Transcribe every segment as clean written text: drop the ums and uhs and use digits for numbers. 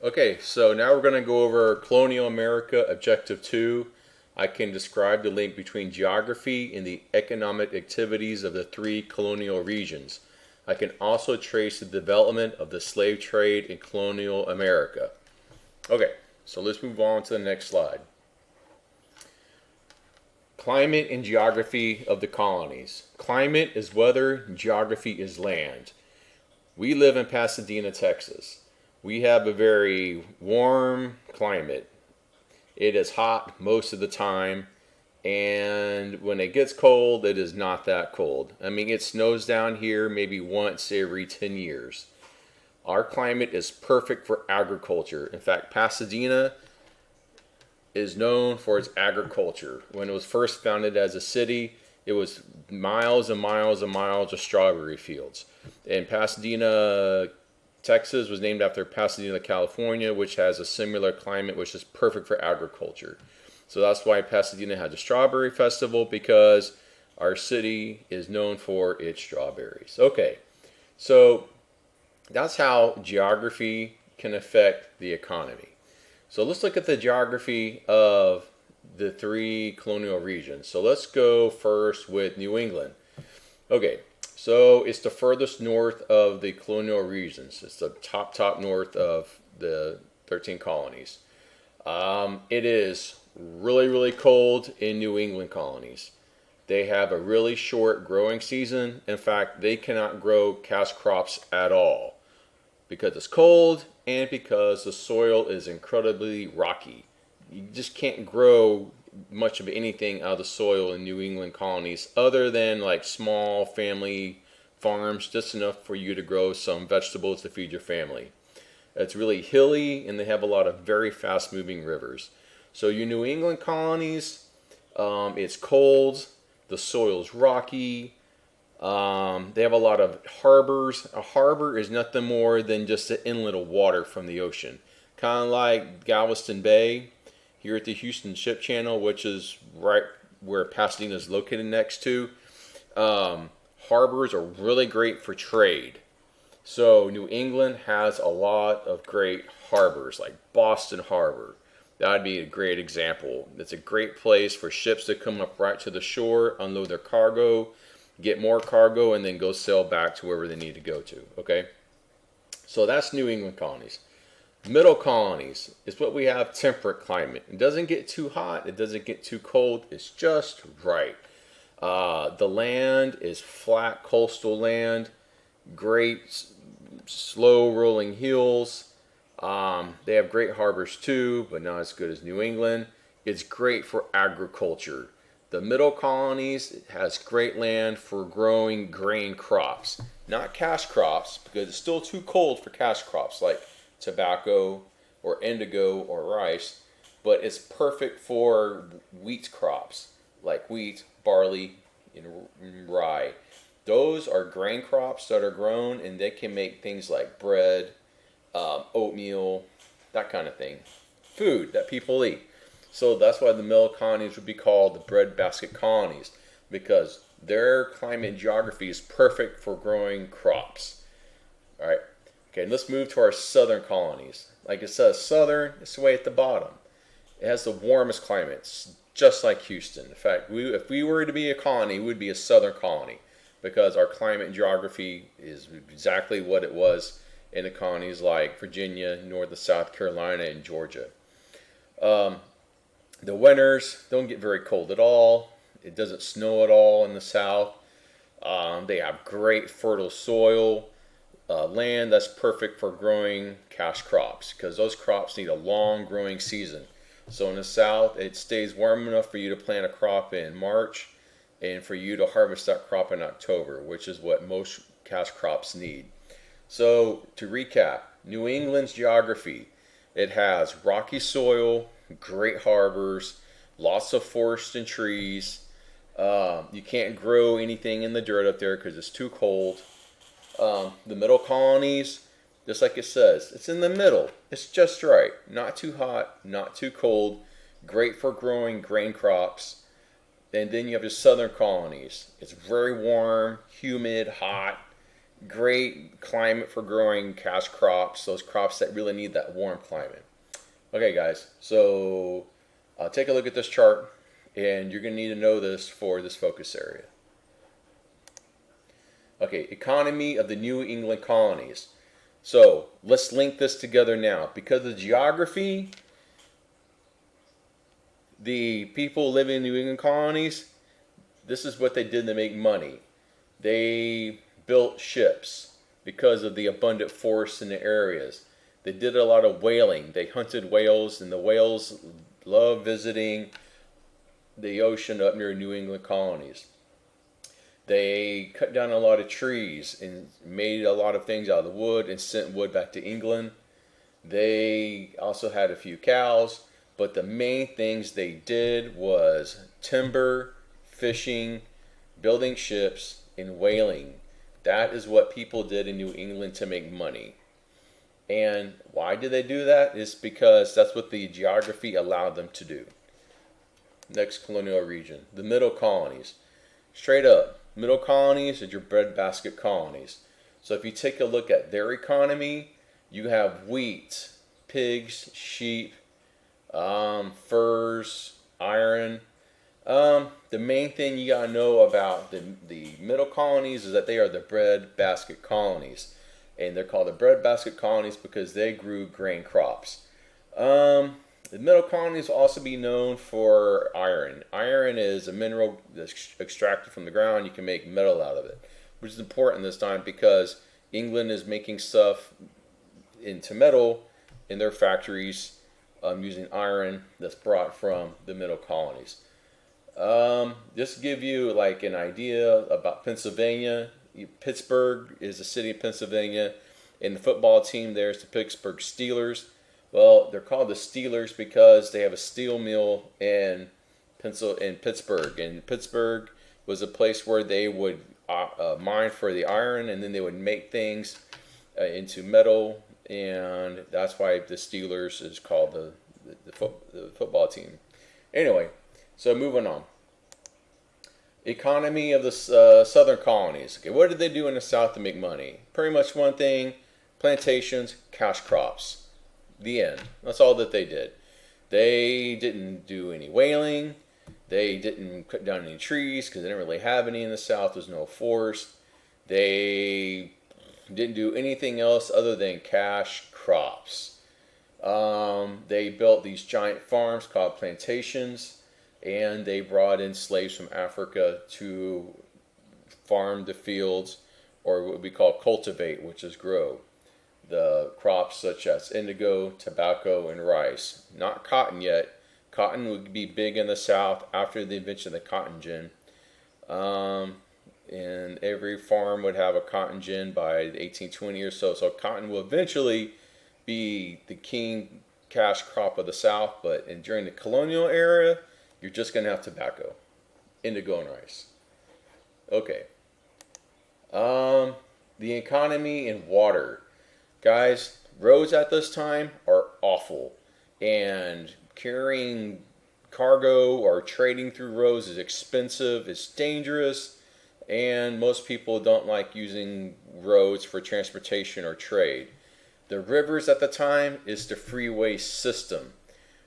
Okay, so now we're going to go over Colonial America Objective 2. I can describe the link between geography and the economic activities of the three colonial regions. I can also trace the development of the slave trade in colonial America. Okay, so let's move on to the next slide. Climate and geography of the colonies. Climate is weather, geography is land. We live in Pasadena, Texas. We have a very warm climate. It is hot most of the time, and when it gets cold, it is not that cold. I mean, it snows down here maybe once every 10 years. Our climate is perfect for agriculture. In fact, Pasadena is known for its agriculture. When it was first founded as a city, it was miles and miles and miles of strawberry fields. And Pasadena, Texas was named after Pasadena, California, which has a similar climate, which is perfect for agriculture. So that's why Pasadena has a strawberry festival, because our city is known for its strawberries. Okay, so that's how geography can affect the economy. So let's look at the geography of the three colonial regions. So let's go first with New England. Okay, so it's the furthest north of the colonial regions. It's the top north of the 13 colonies. It is really cold in New England colonies. They have a really short growing season. In fact, they cannot grow cash crops at all because it's cold and because the soil is incredibly rocky. You just can't grow much of anything out of the soil in New England colonies other than like small family farms, just enough for you to grow some vegetables to feed your family. It's really hilly, and they have a lot of very fast moving rivers. So your New England colonies, it's cold, the soil's rocky. They have a lot of harbors. A harbor is nothing more than just an inlet of water from the ocean. Kind of like Galveston Bay here at the Houston Ship Channel, which is right where Pasadena is located next to. Harbors are really great for trade. So New England has a lot of great harbors, like Boston Harbor. That would be a great example. It's a great place for ships to come up right to the shore, unload their cargo, get more cargo, and then go sail back to wherever they need to go to. Okay? So that's New England colonies. Middle colonies is what we have temperate climate. It doesn't get too hot. It doesn't get too cold. It's just right. The land is flat coastal land, great slow rolling hills. They have great harbors too, but not as good as New England. It's great for agriculture. The middle colonies, it has great land for growing grain crops. Not cash crops, because it's still too cold for cash crops like tobacco or indigo or rice, but it's perfect for wheat crops like wheat, barley, and rye. Those are grain crops that are grown, and they can make things like bread, oatmeal, that kind of thing. Food that people eat. So that's why the middle colonies would be called the breadbasket colonies, because their climate and geography is perfect for growing crops. All right. Okay, let's move to our southern colonies. Like it says, southern, it's way at the bottom. It has the warmest climates, just like Houston. In fact, if we were to be a colony, we would be a southern colony, because our climate and geography is exactly what it was in the colonies like Virginia, North and South Carolina, and Georgia. The winters don't get very cold at all. It doesn't snow at all in the south. They have great fertile soil. Land that's perfect for growing cash crops, because those crops need a long growing season. So in the south, it stays warm enough for you to plant a crop in March and for you to harvest that crop in October, which is what most cash crops need. So to recap, New England's geography, it has rocky soil, great harbors, lots of forest and trees. You can't grow anything in the dirt up there because it's too cold. The middle colonies, just like it says, it's in the middle. It's just right. Not too hot, not too cold. Great for growing grain crops. And then you have the southern colonies. It's very warm, humid, hot. great climate for growing cash crops, those crops that really need that warm climate. Okay, guys, so take a look at this chart, and you're going to need to know this for this focus area. Okay, economy of the New England colonies. So let's link this together now. Because of geography, the people living in New England colonies, this is what they did to make money. They built ships because of the abundant forests in the areas. They did a lot of whaling. They hunted whales, and the whales love visiting the ocean up near New England colonies. They cut down a lot of trees and made a lot of things out of the wood and sent wood back to England. They also had a few cows, but the main things they did was timber, fishing, building ships, and whaling. That is what people did in New England to make money. And why did they do that? It's because that's what the geography allowed them to do. Next colonial region, the middle colonies. Straight up, middle colonies are your breadbasket colonies. So if you take a look at their economy, you have wheat, pigs, sheep, furs, iron. The main thing you gotta know about the middle colonies is that they are the breadbasket colonies. And they're called the breadbasket colonies because they grew grain crops. The middle colonies will also be known for iron. Iron is a mineral that's extracted from the ground. You can make metal out of it, which is important this time because England is making stuff into metal in their factories using iron that's brought from the middle colonies. Just to give you like an idea about Pennsylvania, Pittsburgh is a city in Pennsylvania, and the football team there is the Pittsburgh Steelers. Well, they're called the Steelers because they have a steel mill in Pittsburgh, and Pittsburgh was a place where they would mine for the iron, and then they would make things into metal, and that's why the Steelers is called the football team. Anyway, so moving on. Economy of the southern colonies. Okay, what did they do in the South to make money? Pretty much one thing: plantations, cash crops. The end. That's all that they did. They didn't do any whaling. They didn't cut down any trees because they didn't really have any in the South. There's no forest. They didn't do anything else other than cash crops. They built these giant farms called plantations, and they brought in slaves from Africa to farm the fields, or what we call cultivate, which is grow the crops such as indigo, tobacco, and rice. Not cotton yet. Cotton would be big in the South after the invention of the cotton gin. And every farm would have a cotton gin by 1820 or so. So cotton will eventually be the king cash crop of the South, but during the colonial era, you're just going to have tobacco, indigo, and rice. Okay. The economy and water. Guys, roads at this time are awful, and carrying cargo or trading through roads is expensive, it's dangerous, and most people don't like using roads for transportation or trade. The rivers at the time is the freeway system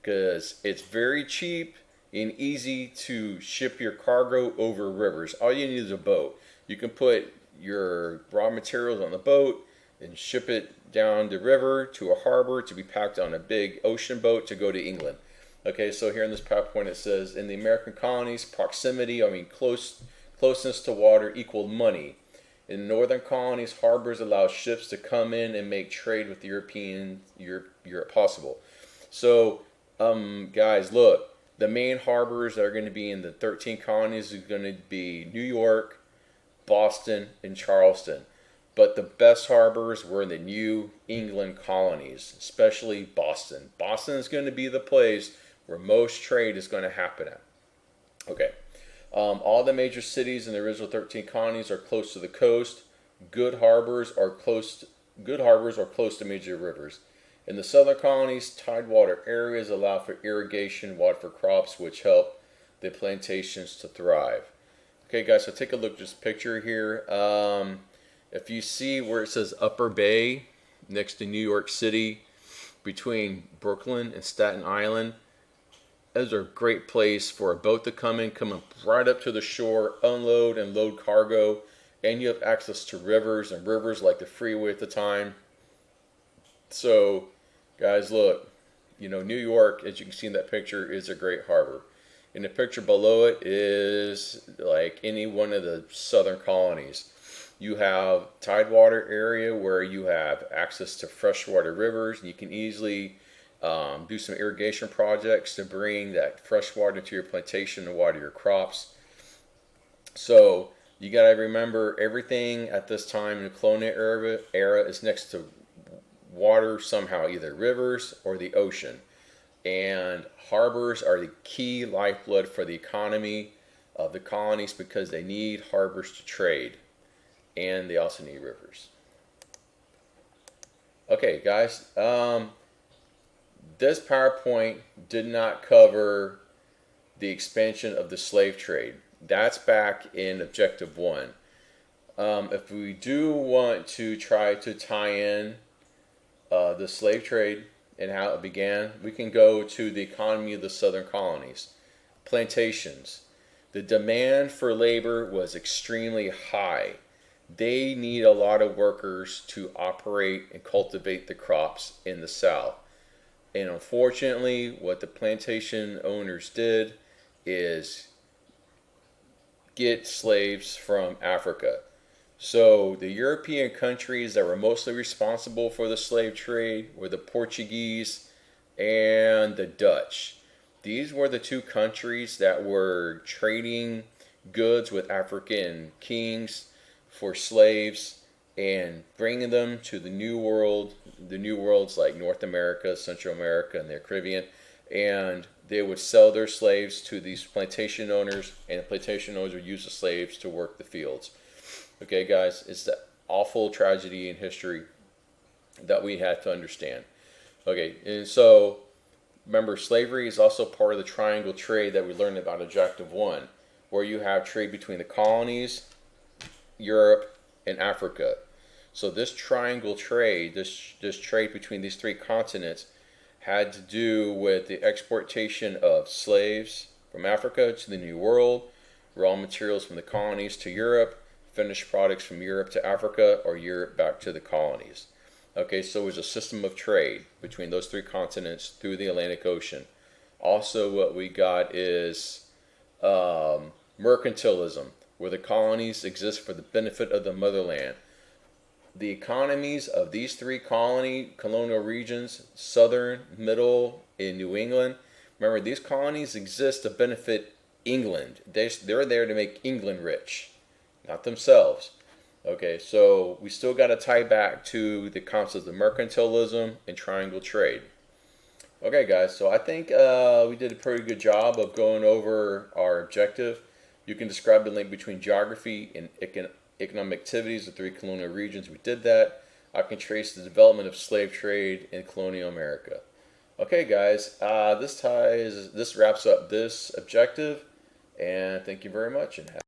because it's very cheap and easy to ship your cargo over rivers. All you need is a boat. You can put your raw materials on the boat and ship it down the river to a harbor to be packed on a big ocean boat to go to England. Okay, so here in this PowerPoint it says, in the American colonies, proximity, closeness to water equaled money. In northern colonies, harbors allowed ships to come in and make trade with Europe possible. So, guys, look, the main harbors that are going to be in the 13 colonies are going to be New York, Boston, and Charleston. But the best harbors were in the New England colonies, especially Boston. Boston is going to be the place where most trade is going to happen at. Okay. All the major cities in the original 13 colonies are close to the coast. Good harbors are close to major rivers. In the southern colonies, tidewater areas allow for irrigation, water for crops, which help the plantations to thrive. Okay, guys, so take a look at this picture here. If you see where it says Upper Bay next to New York City, between Brooklyn and Staten Island, those are a great place for a boat to come up right up to the shore, unload and load cargo, and you have access to rivers and rivers like the freeway at the time. So, guys, look, New York, as you can see in that picture, is a great harbor. And the picture below it is like any one of the southern colonies. You have tidewater area where you have access to freshwater rivers. You can easily do some irrigation projects to bring that fresh water to your plantation and water your crops. So you got to remember, everything at this time in the colonial era is next to water somehow, either rivers or the ocean. And harbors are the key lifeblood for the economy of the colonies because they need harbors to trade. And they also need rivers. Okay, guys. This PowerPoint did not cover the expansion of the slave trade. That's back in Objective 1. If we do want to try to tie in the slave trade and how it began, we can go to the economy of the southern colonies. Plantations. The demand for labor was extremely high. They need a lot of workers to operate and cultivate the crops in the South. And unfortunately, what the plantation owners did is get slaves from Africa. So the European countries that were mostly responsible for the slave trade were the Portuguese and the Dutch. These were the two countries that were trading goods with African kings for slaves and bringing them to the New World, the New Worlds like North America, Central America, and the Caribbean. And they would sell their slaves to these plantation owners, and the plantation owners would use the slaves to work the fields. Okay, guys, it's the awful tragedy in history that we had to understand. Okay, and so remember, slavery is also part of the triangle trade that we learned about in Objective 1, where you have trade between the colonies, Europe, and Africa. So this triangle trade, this trade between these three continents, had to do with the exportation of slaves from Africa to the New World, raw materials from the colonies to Europe, finished products from Europe to Africa, or Europe back to the colonies. Okay, so it was a system of trade between those three continents through the Atlantic Ocean. Also, what we got is mercantilism, where the colonies exist for the benefit of the motherland. The economies of these three colonial regions, southern, middle, and New England, remember, these colonies exist to benefit England. They're there to make England rich, not themselves. Okay, so we still got to tie back to the concepts of mercantilism and triangle trade. Okay, guys, so I think we did a pretty good job of going over our objective. You can describe the link between geography and economic activities of three colonial regions. We did that. I can trace the development of slave trade in colonial America. Okay, guys, this wraps up this objective, and thank you very much, and have